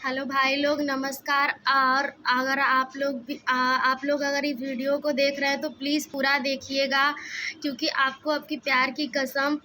Hello भाई लोग, नमस्कार। और अगर आप लोग अगर इस वीडियो को देख रहे हैं तो प्लीज़ पूरा देखिएगा, क्योंकि आपको आपकी प्यार की कसम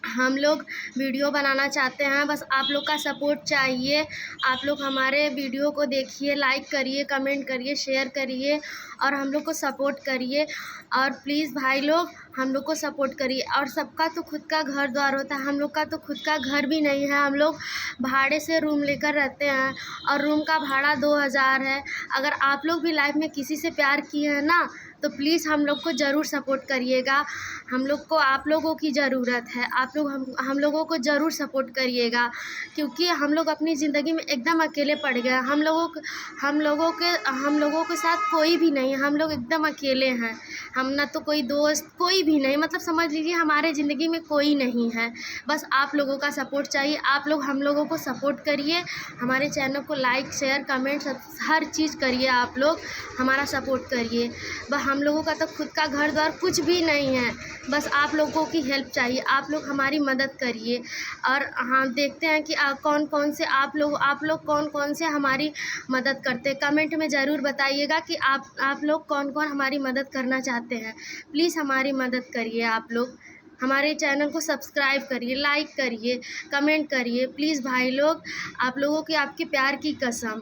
हम लोग वीडियो बनाना चाहते हैं। बस आप लोग का सपोर्ट चाहिए। आप लोग हमारे वीडियो को देखिए, लाइक करिए, कमेंट करिए, शेयर करिए और हम लोग को सपोर्ट करिए। और प्लीज़ भाई लोग हम लोग को सपोर्ट करिए। और सबका तो खुद का घर द्वार होता है, हम लोग का तो खुद का घर भी नहीं है। हम लोग भाड़े से रूम लेकर रहते हैं और रूम का भाड़ा 2000 है। अगर आप लोग भी लाइफ में किसी से प्यार किए हैं ना, तो प्लीज़ हम लोग को ज़रूर सपोर्ट करिएगा। हम लोग को आप लोगों की ज़रूरत है। आप लोग हम लोगों को ज़रूर सपोर्ट करिएगा, क्योंकि हम लोग अपनी ज़िंदगी में एकदम अकेले पड़ गए हैं। हम लोगों के साथ कोई भी नहीं है। हम लोग एकदम अकेले हैं। हम ना तो कोई दोस्त, कोई भी नहीं, मतलब समझ लीजिए हमारे ज़िंदगी में कोई नहीं है। बस आप लोगों का सपोर्ट चाहिए। आप लोग हम लोगों को सपोर्ट करिए। हमारे चैनल को लाइक, शेयर, कमेंट सब हर चीज़ करिए। आप लोग हमारा सपोर्ट करिए। बस हम लोगों का तो खुद का घर द्वार कुछ भी नहीं है। बस आप लोगों की हेल्प चाहिए। आप लोग हमारी मदद करिए। और हाँ, देखते हैं कि कौन कौन से आप लोग कौन कौन से हमारी मदद करते हैं। कमेंट में ज़रूर बताइएगा कि आप लोग कौन कौन हमारी मदद करना चाहते हैं। प्लीज़ हमारी मदद करिए। आप लोग हमारे चैनल को सब्सक्राइब करिए, लाइक करिए, कमेंट करिए। प्लीज़ भाई लोग, आप लोगों की आपके प्यार की कसम।